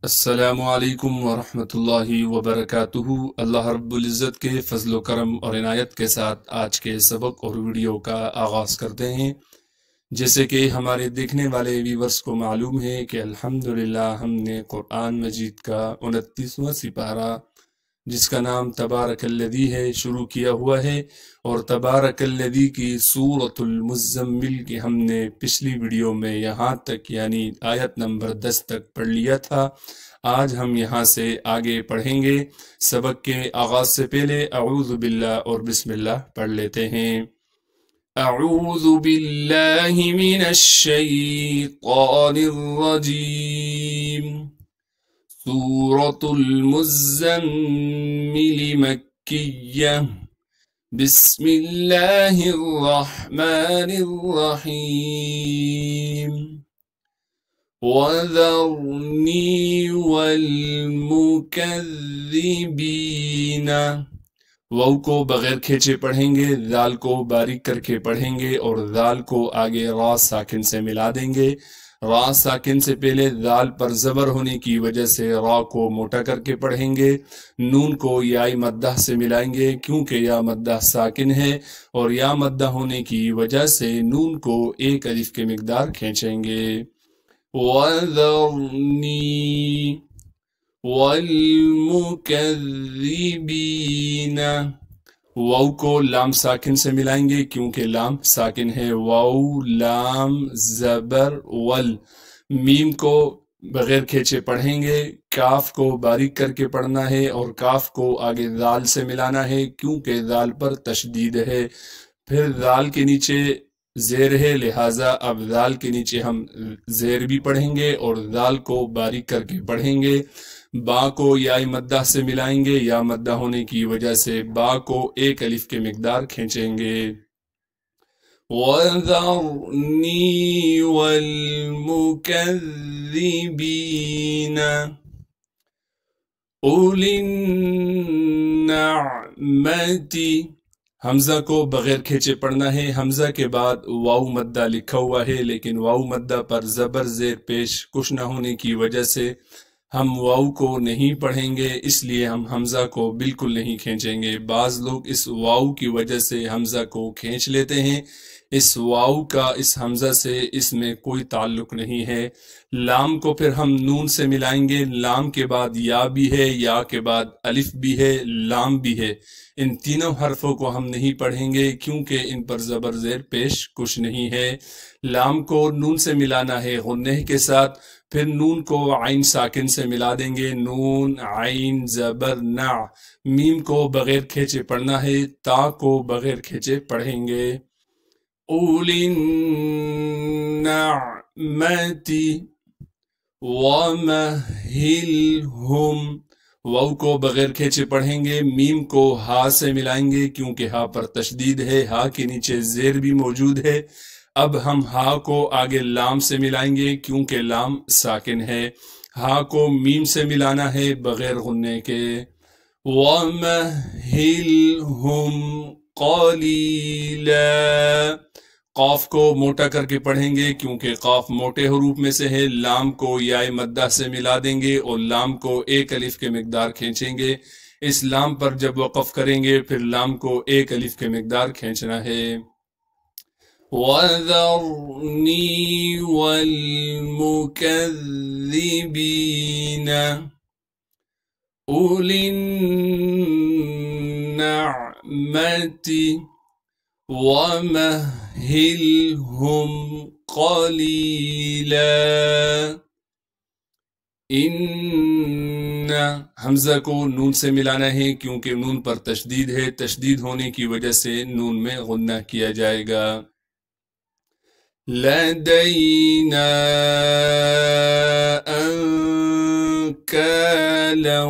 السلام علیکم ورحمۃ اللہ وبرکاتہ۔ اللہ رب العزت کے فضل و کرم اور عنایت کے ساتھ آج کے سبق اور ویڈیو کا آغاز کرتے ہیں۔ جیسے کہ ہمارے دیکھنے والے ویورز کو معلوم ہے کہ الحمدللہ ہم نے قرآن مجید کا 29واں سپارہ جس کا نام تبارک الذی ہے شروع کیا ہوا ہے، اور تبارک الذی کی سورۃ المزمل کی ہم نے پچھلی ویڈیو میں یہاں تک یعنی آیت نمبر 10 تک پڑھ لیا تھا۔ آج ہم یہاں سے آگے پڑھیں گے۔ سبق کے آغاز سے پہلے اعوذ باللہ اور بسم اللہ پڑھ لیتے ہیں۔ اعوذ باللہ من الشیطان الرجیم۔ سورة المزمل مکیہ۔ بسم اللہ الرحمن الرحیم۔ وَذَرْنِي وَالْمُكَذِّبِينَ۔ واو کو بغیر کھینچے پڑھیں گے، ذال کو باریک کر کے پڑھیں گے اور ذال کو آگے را ساکن سے ملا دیں گے۔ را ساکن سے پہلے ذال پر زبر ہونے کی وجہ سے را کو موٹا کر کے پڑھیں گے۔ نون کو یا مدہ سے ملائیں گے کیونکہ یا مدہ ساکن ہے، اور یا مدہ ہونے کی وجہ سے نون کو ایک الف کے مقدار کھینچیں گے۔ وَذَرْنِي وَالْمُكَذِّبِينَ۔ واو کو لام ساکن سے ملائیں گے کیونکہ لام ساکن ہے۔ واو لام زبر ول۔ میم کو بغیر کھینچے پڑھیں گے، کاف کو باریک کر کے پڑھنا ہے اور کاف کو آگے ذال سے ملانا ہے کیونکہ ذال پر تشدید ہے۔ پھر ذال کے نیچے زیر ہے، لہٰذا اب ذال کے نیچے ہم زیر بھی پڑھیں گے اور ذال کو باریک کر کے پڑھیں گے۔ با کو یا مدہ سے ملائیں گے، یا مدہ ہونے کی وجہ سے با کو ایک الف کے مقدار کھینچیں گے۔ وَذَرْنِي وَالْمُكَذِّبِينَ أُولِي النَّعْمَةِ۔ حمزہ کو بغیر کھینچے پڑھنا ہے۔ حمزہ کے بعد واو مدہ لکھا ہوا ہے، لیکن واو مدہ پر زبر زیر پیش کچھ نہ ہونے کی وجہ سے ہم واو کو نہیں پڑھیں گے، اس لیے ہم حمزہ کو بالکل نہیں کھینچیں گے۔ بعض لوگ اس واو کی وجہ سے حمزہ کو کھینچ لیتے ہیں۔ اس واو کا اس حمزہ سے اس میں کوئی تعلق نہیں ہے۔ لام کو پھر ہم نون سے ملائیں گے۔ لام کے بعد یا بھی ہے، یا کے بعد الف بھی ہے، لام بھی ہے۔ ان تینوں حرفوں کو ہم نہیں پڑھیں گے کیونکہ ان پر زبر زیر پیش کچھ نہیں ہے۔ لام کو نون سے ملانا ہے غنہ کے ساتھ، پھر نون کو عین ساکن سے ملا دیں گے، نون عین زبر نع۔ میم کو بغیر کھینچے پڑھنا ہے، تا کو بغیر کھینچے پڑھیں گے۔ اولی النعمت ومہلہم۔ واو کو بغیر کھینچے پڑھیں گے، میم کو ہا سے ملائیں گے کیونکہ ہا پر تشدید ہے، ہا کے نیچے زیر بھی موجود ہے۔ اب ہم ہا کو آگے لام سے ملائیں گے کیونکہ لام ساکن ہے۔ ہا کو میم سے ملانا ہے بغیر غننے کے۔ وَمَهِّلْهُمْ قَلِيلًا۔ قاف کو موٹا کر کے پڑھیں گے کیونکہ قاف موٹے حروف میں سے ہے۔ لام کو یا مدہ سے ملا دیں گے اور لام کو ایک الف کے مقدار کھینچیں گے۔ اس لام پر جب وقف کریں گے پھر لام کو ایک الف کے مقدار کھینچنا ہے۔ وَذَرْنِي وَالْمُكَذِّبِينَ أُولِي النَّعْمَةِ وَمَهِّلْهُمْ قَلِيلًا۔ ان حمزہ کو نون سے ملانا ہے کیونکہ نون پر تشدید ہے، تشدید ہونے کی وجہ سے نون میں غنہ کیا جائے گا۔ لَدَيْنَا أَنْكَالًا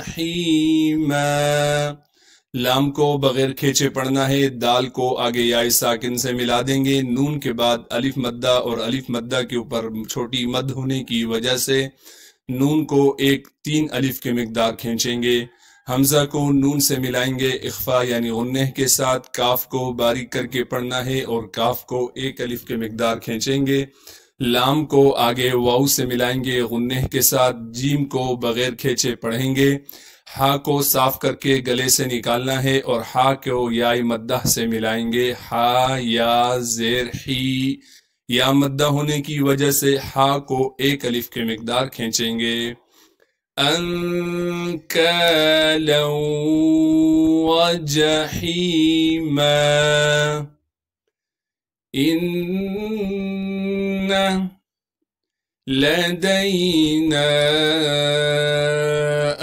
وَجَحِيمًا۔ لام کو بغیر کھینچے پڑھنا ہے، دال کو آگے یا ساکن سے ملا دیں گے، نون کے بعد الف مدہ اور الف مدہ کے اوپر چھوٹی مد ہونے کی وجہ سے نون کو ایک 3 الف کے مقدار کھینچیں گے۔ حمزہ کو نون سے ملائیں گے اخفا یعنی غنہ کے ساتھ، کاف کو باریک کر کے پڑھنا ہے اور کاف کو ایک الف کے مقدار کھینچیں گے۔ لام کو آگے واو سے ملائیں گے غنہ کے ساتھ، جیم کو بغیر کھینچے پڑھیں گے، ہا کو صاف کر کے گلے سے نکالنا ہے اور ہا کو یا مدہ سے ملائیں گے، ہا یا زیر ہی، یا مدہ ہونے کی وجہ سے ہا کو ایک الف کے مقدار کھینچیں گے، انکالا وجحیما، ان لدینا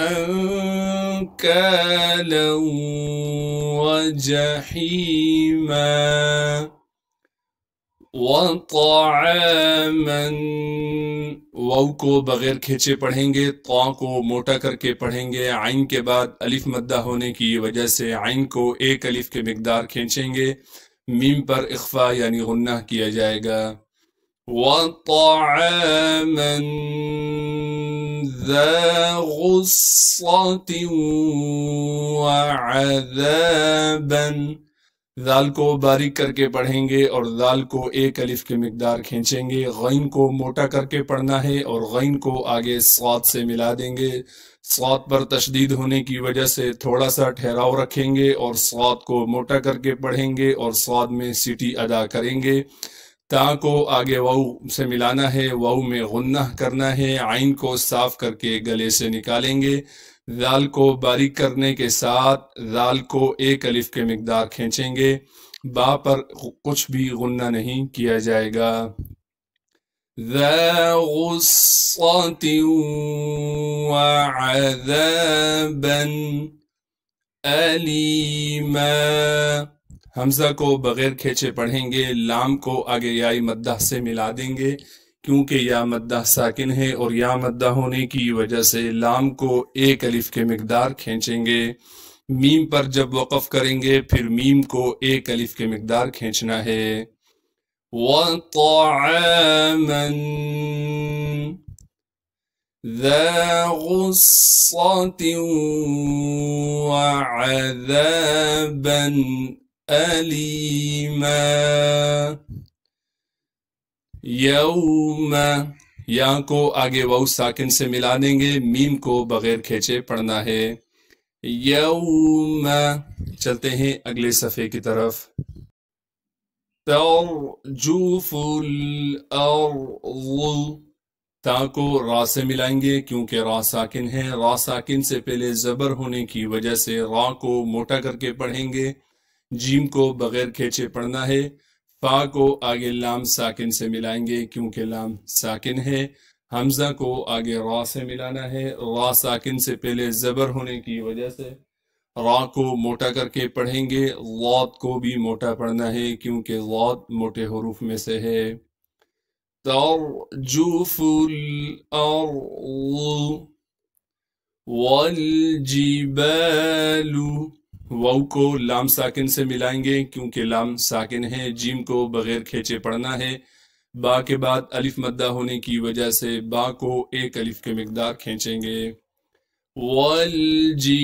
انکالا وجحیما وطعاما، واو کو بغیر کھینچے پڑھیں گے، طا کو موٹا کر کے پڑھیں گے، عین کے بعد الف مدہ ہونے کی وجہ سے عین کو ایک الف کے مقدار کھینچیں گے، میم پر اخفا یعنی غنہ کیا جائے گا، وطعاما ذا غصة وعذابا، ذال کو باریک کر کے پڑھیں گے اور ذال کو ایک الف کے مقدار کھینچیں گے، غین کو موٹا کر کے پڑھنا ہے اور غین کو آگے صاد سے ملا دیں گے، صاد پر تشدید ہونے کی وجہ سے تھوڑا سا ٹھہراؤ رکھیں گے اور صاد کو موٹا کر کے پڑھیں گے اور صاد میں سیٹی ادا کریں گے، تا کو آگے واو سے ملانا ہے، واو میں غنہ کرنا ہے، عین کو صاف کر کے گلے سے نکالیں گے، ذال کو باریک کرنے کے ساتھ ذال کو ایک الف کے مقدار کھینچیں گے، با پر کچھ بھی غنہ نہیں کیا جائے گا، ذا غصة وعذابا ألیما، حمزہ کو بغیر کھینچے پڑھیں گے، لام کو آگے یا مدہ سے ملا دیں گے کیونکہ یا مدہ ساکن ہے اور یا مدہ ہونے کی وجہ سے لام کو ایک الف کے مقدار کھینچیں گے، میم پر جب وقف کریں گے پھر میم کو ایک الف کے مقدار کھینچنا ہے، وَطَعَامًا ذَا غُصَّةٍ وَعَذَابًا أَلِيمًا، یوم، یا کو آگے واو ساکن سے ملا دیں گے، میم کو بغیر کھینچے پڑھنا ہے، یوم، چلتے ہیں اگلے صفحے کی طرف، ترجف الارض، تا کو را سے ملائیں گے کیونکہ را ساکن ہے، را ساکن سے پہلے زبر ہونے کی وجہ سے را کو موٹا کر کے پڑھیں گے، جیم کو بغیر کھینچے پڑھنا ہے، فا کو آگے لام ساکن سے ملائیں گے کیونکہ لام ساکن ہے، حمزہ کو آگے را سے ملانا ہے، را ساکن سے پہلے زبر ہونے کی وجہ سے را کو موٹا کر کے پڑھیں گے، ضاد کو بھی موٹا پڑھنا ہے کیونکہ ضاد موٹے حروف میں سے ہے، ترجف الارض والجبال، واو کو لام ساکن سے ملائیں گے کیونکہ لام ساکن ہے، جیم کو بغیر کھینچے پڑھنا ہے، با کے بعد الف مدہ ہونے کی وجہ سے با کو ایک الف کے مقدار کھینچیں گے، والجبال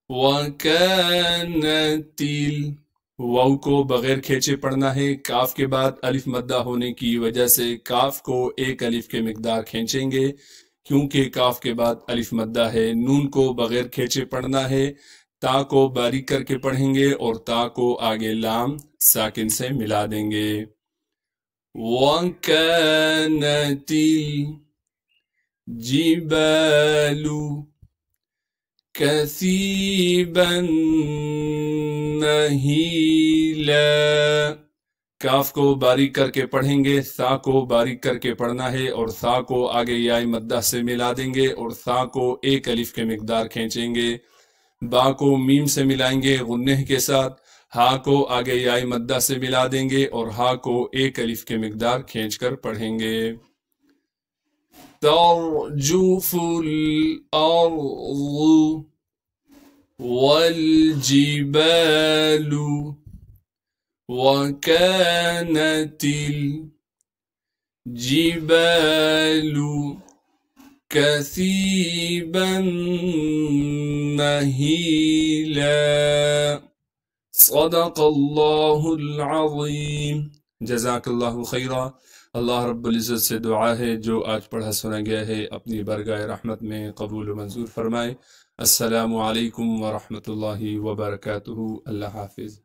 وکانت، واو کو بغیر کھینچے پڑھنا ہے، کاف کے بعد الف مدہ ہونے کی وجہ سے کاف کو ایک الف کے مقدار کھینچیں گے کیونکہ کاف کے بعد الف مدہ ہے، نون کو بغیر کھینچے پڑھنا ہے، تا کو باریک کر کے پڑھیں گے اور تا کو آگے لام ساکن سے ملا دیں گے، وَكَانَتِ الْجِبَالُ كَثِيبًا مَهِيلًا، کاف کو باریک کر کے پڑھیں گے، ثا کو باریک کر کے پڑھنا ہے اور ثا کو آگے یا مدہ سے ملا دیں گے اور ثا کو ایک الف کے مقدار کھینچیں گے، با کو میم سے ملائیں گے غنہ کے ساتھ، ہا کو آگے یا مدہ سے ملا دیں گے اور ہا کو ایک الف کے مقدار کھینچ کر پڑھیں گے، ترجف الارض والجبال وكانت الجبال كثيبا مهيلا، صدق الله العظيم. جزاک اللہ خیرہ۔ اللہ رب العزت سے دعا ہے جو آج پڑھا سنا گیا ہے اپنی برگاہ رحمت میں قبول و منظور فرمائے۔ السلام علیکم ورحمۃ اللہ وبرکاتہ۔ اللہ حافظ۔